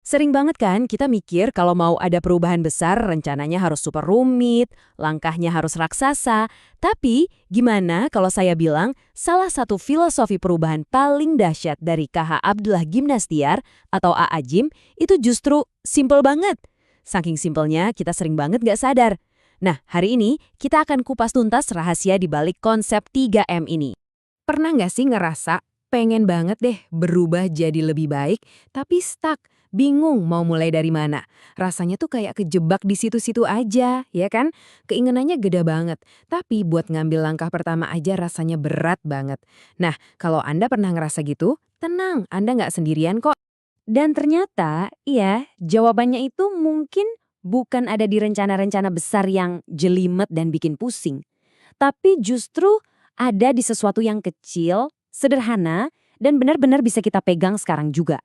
Sering banget kan kita mikir kalau mau ada perubahan besar rencananya harus super rumit, langkahnya harus raksasa. Tapi gimana kalau saya bilang salah satu filosofi perubahan paling dahsyat dari KH Abdullah Gimnastiar atau AA Gym itu justru simple banget. Saking simpelnya kita sering banget gak sadar. Nah, hari ini kita akan kupas tuntas rahasia di balik konsep 3M ini. Pernah nggak sih ngerasa pengen banget deh berubah jadi lebih baik, tapi stuck, bingung mau mulai dari mana? Rasanya tuh kayak kejebak di situ-situ aja, ya kan? Keinginannya gede banget, tapi buat ngambil langkah pertama aja rasanya berat banget. Nah, kalau Anda pernah ngerasa gitu, tenang, Anda nggak sendirian kok. Dan ternyata, iya, jawabannya itu mungkin bukan ada di rencana-rencana besar yang jelimet dan bikin pusing. Tapi justru ada di sesuatu yang kecil, sederhana, dan benar-benar bisa kita pegang sekarang juga.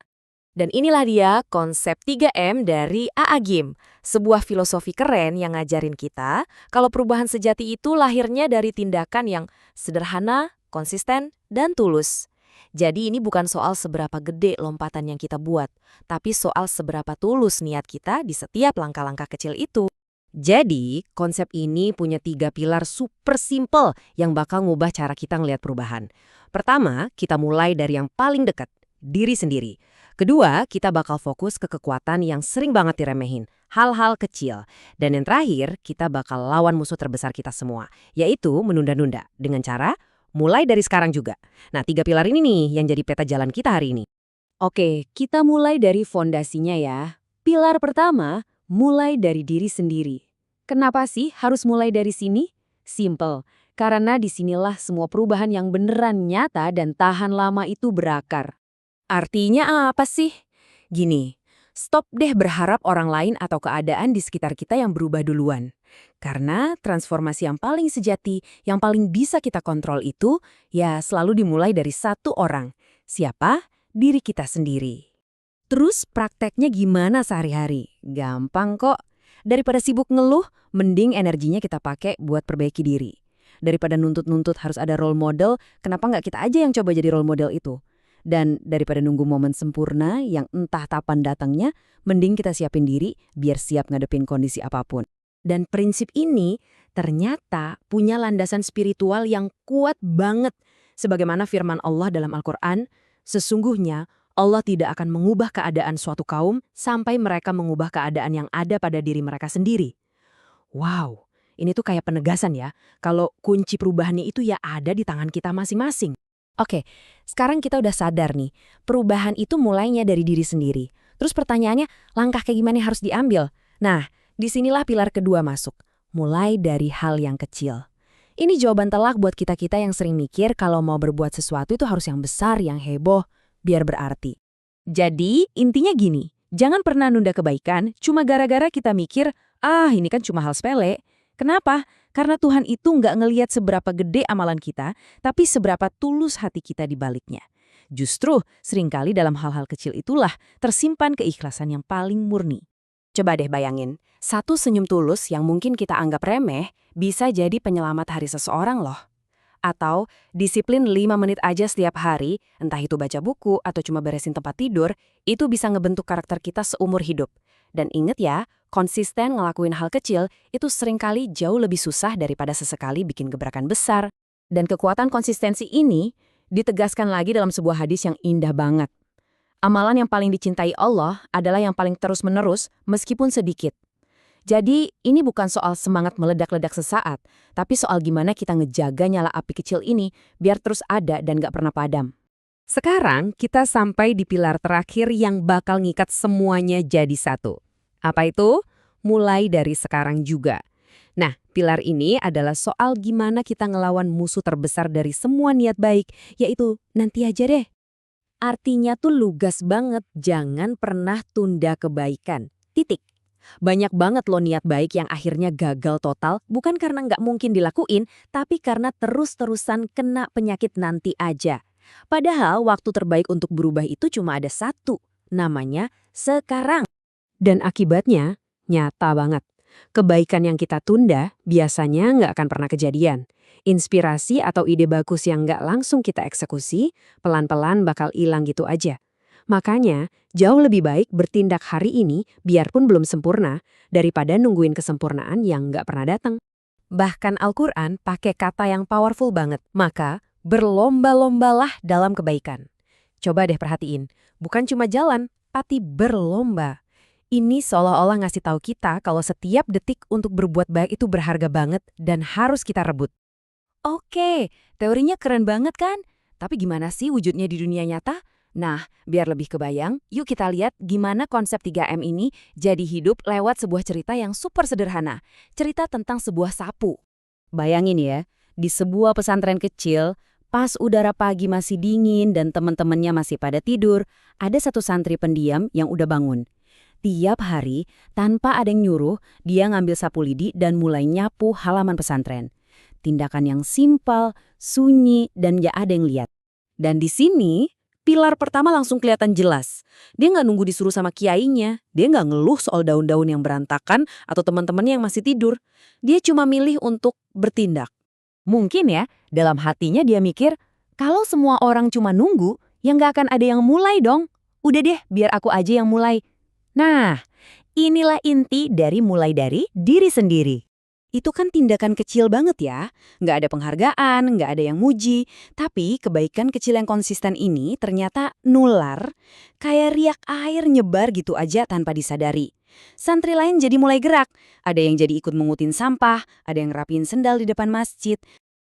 Dan inilah dia konsep 3M dari AA Gym, sebuah filosofi keren yang ngajarin kita kalau perubahan sejati itu lahirnya dari tindakan yang sederhana, konsisten, dan tulus. Jadi ini bukan soal seberapa gede lompatan yang kita buat, tapi soal seberapa tulus niat kita di setiap langkah-langkah kecil itu. Jadi, konsep ini punya 3 pilar super simple yang bakal ngubah cara kita ngelihat perubahan. Pertama, kita mulai dari yang paling dekat, diri sendiri. Kedua, kita bakal fokus ke kekuatan yang sering banget diremehin, hal-hal kecil. Dan yang terakhir, kita bakal lawan musuh terbesar kita semua, yaitu menunda-nunda, dengan cara mulai dari sekarang juga. Nah, 3 pilar ini nih yang jadi peta jalan kita hari ini. Oke, kita mulai dari fondasinya ya. Pilar pertama, mulai dari diri sendiri. Kenapa sih harus mulai dari sini? Simple, karena disinilah semua perubahan yang beneran nyata dan tahan lama itu berakar. Artinya apa sih? Gini, stop deh berharap orang lain atau keadaan di sekitar kita yang berubah duluan. Karena transformasi yang paling sejati, yang paling bisa kita kontrol itu, ya selalu dimulai dari satu orang. Siapa? Diri kita sendiri. Terus prakteknya gimana sehari-hari? Gampang kok. Daripada sibuk ngeluh, mending energinya kita pakai buat perbaiki diri. Daripada nuntut-nuntut harus ada role model, kenapa nggak kita aja yang coba jadi role model itu? Dan daripada nunggu momen sempurna yang entah kapan datangnya, mending kita siapin diri biar siap ngadepin kondisi apapun. Dan prinsip ini ternyata punya landasan spiritual yang kuat banget. Sebagaimana firman Allah dalam Al-Quran, sesungguhnya Allah tidak akan mengubah keadaan suatu kaum sampai mereka mengubah keadaan yang ada pada diri mereka sendiri. Wow, ini tuh kayak penegasan ya, kalau kunci perubahannya itu ya ada di tangan kita masing-masing. Oke, sekarang kita udah sadar nih, perubahan itu mulainya dari diri sendiri. Terus pertanyaannya, langkah kayak gimana yang harus diambil? Nah, disinilah pilar kedua masuk, mulai dari hal yang kecil. Ini jawaban telak buat kita-kita yang sering mikir kalau mau berbuat sesuatu itu harus yang besar, yang heboh, biar berarti. Jadi, intinya gini, jangan pernah nunda kebaikan cuma gara-gara kita mikir, ini kan cuma hal sepele. Kenapa? Karena Tuhan itu nggak ngelihat seberapa gede amalan kita, tapi seberapa tulus hati kita di baliknya. Justru, seringkali dalam hal-hal kecil itulah tersimpan keikhlasan yang paling murni. Coba deh bayangin, satu senyum tulus yang mungkin kita anggap remeh bisa jadi penyelamat hari seseorang loh. Atau disiplin 5 menit aja setiap hari, entah itu baca buku atau cuma beresin tempat tidur, itu bisa ngebentuk karakter kita seumur hidup. Dan inget ya, konsisten ngelakuin hal kecil itu seringkali jauh lebih susah daripada sesekali bikin gebrakan besar. Dan kekuatan konsistensi ini ditegaskan lagi dalam sebuah hadis yang indah banget. Amalan yang paling dicintai Allah adalah yang paling terus-menerus meskipun sedikit. Jadi, ini bukan soal semangat meledak-ledak sesaat, tapi soal gimana kita ngejaga nyala api kecil ini biar terus ada dan gak pernah padam. Sekarang, kita sampai di pilar terakhir yang bakal ngikat semuanya jadi satu. Apa itu? Mulai dari sekarang juga. Nah, pilar ini adalah soal gimana kita ngelawan musuh terbesar dari semua niat baik, yaitu nanti aja deh. Artinya tuh lugas banget, jangan pernah tunda kebaikan. Titik. Banyak banget loh niat baik yang akhirnya gagal total, bukan karena nggak mungkin dilakuin, tapi karena terus-terusan kena penyakit nanti aja. Padahal waktu terbaik untuk berubah itu cuma ada satu, namanya sekarang. Dan akibatnya nyata banget. Kebaikan yang kita tunda biasanya nggak akan pernah kejadian. Inspirasi atau ide bagus yang nggak langsung kita eksekusi, pelan-pelan bakal hilang gitu aja. Makanya, jauh lebih baik bertindak hari ini biarpun belum sempurna daripada nungguin kesempurnaan yang nggak pernah datang. Bahkan Al-Quran pakai kata yang powerful banget. Maka, berlomba-lombalah dalam kebaikan. Coba deh perhatiin, bukan cuma jalan, tapi berlomba. Ini seolah-olah ngasih tahu kita kalau setiap detik untuk berbuat baik itu berharga banget dan harus kita rebut. Oke, teorinya keren banget kan? Tapi gimana sih wujudnya di dunia nyata? Nah, biar lebih kebayang, yuk kita lihat gimana konsep 3M ini jadi hidup lewat sebuah cerita yang super sederhana. Cerita tentang sebuah sapu. Bayangin ya, di sebuah pesantren kecil, pas udara pagi masih dingin dan teman-temannya masih pada tidur, ada satu santri pendiam yang udah bangun. Tiap hari, tanpa ada yang nyuruh, dia ngambil sapu lidi dan mulai nyapu halaman pesantren. Tindakan yang simpel, sunyi, dan gak ada yang lihat. Dan di sini, pilar pertama langsung kelihatan jelas. Dia nggak nunggu disuruh sama kiainya. Dia nggak ngeluh soal daun-daun yang berantakan atau teman-temannya yang masih tidur. Dia cuma milih untuk bertindak. Mungkin ya, dalam hatinya dia mikir, kalau semua orang cuma nunggu, ya nggak akan ada yang mulai dong. Udah deh, biar aku aja yang mulai. Nah, inilah inti dari mulai dari diri sendiri. Itu kan tindakan kecil banget ya. Nggak ada penghargaan, nggak ada yang muji. Tapi kebaikan kecil yang konsisten ini ternyata nular, kayak riak air nyebar gitu aja tanpa disadari. Santri lain jadi mulai gerak. Ada yang jadi ikut mengutin sampah, ada yang rapiin sendal di depan masjid.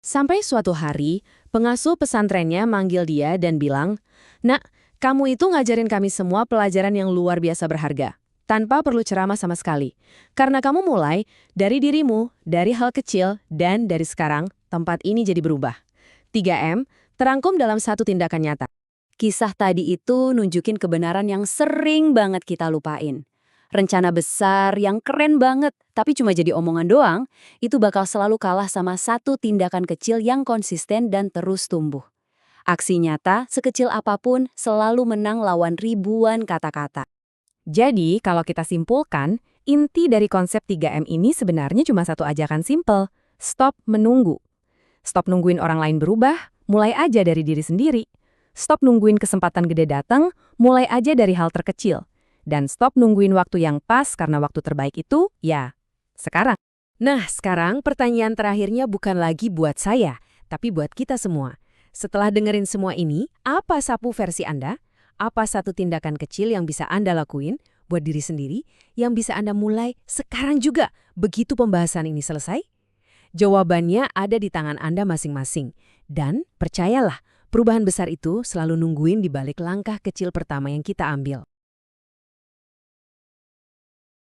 Sampai suatu hari, pengasuh pesantrennya manggil dia dan bilang, "Nak, kamu itu ngajarin kami semua pelajaran yang luar biasa berharga. Tanpa perlu ceramah sama sekali. Karena kamu mulai dari dirimu, dari hal kecil, dan dari sekarang, tempat ini jadi berubah." 3M terangkum dalam satu tindakan nyata. Kisah tadi itu nunjukin kebenaran yang sering banget kita lupain. Rencana besar yang keren banget, tapi cuma jadi omongan doang, itu bakal selalu kalah sama satu tindakan kecil yang konsisten dan terus tumbuh. Aksi nyata, sekecil apapun, selalu menang lawan ribuan kata-kata. Jadi, kalau kita simpulkan, inti dari konsep 3M ini sebenarnya cuma satu ajakan simple. Stop menunggu. Stop nungguin orang lain berubah, mulai aja dari diri sendiri. Stop nungguin kesempatan gede datang, mulai aja dari hal terkecil. Dan stop nungguin waktu yang pas karena waktu terbaik itu, ya, sekarang. Nah, sekarang pertanyaan terakhirnya bukan lagi buat saya, tapi buat kita semua. Setelah dengerin semua ini, apa sapu versi Anda? Apa satu tindakan kecil yang bisa Anda lakuin buat diri sendiri, yang bisa Anda mulai sekarang juga begitu pembahasan ini selesai? Jawabannya ada di tangan Anda masing-masing. Dan percayalah, perubahan besar itu selalu nungguin di balik langkah kecil pertama yang kita ambil.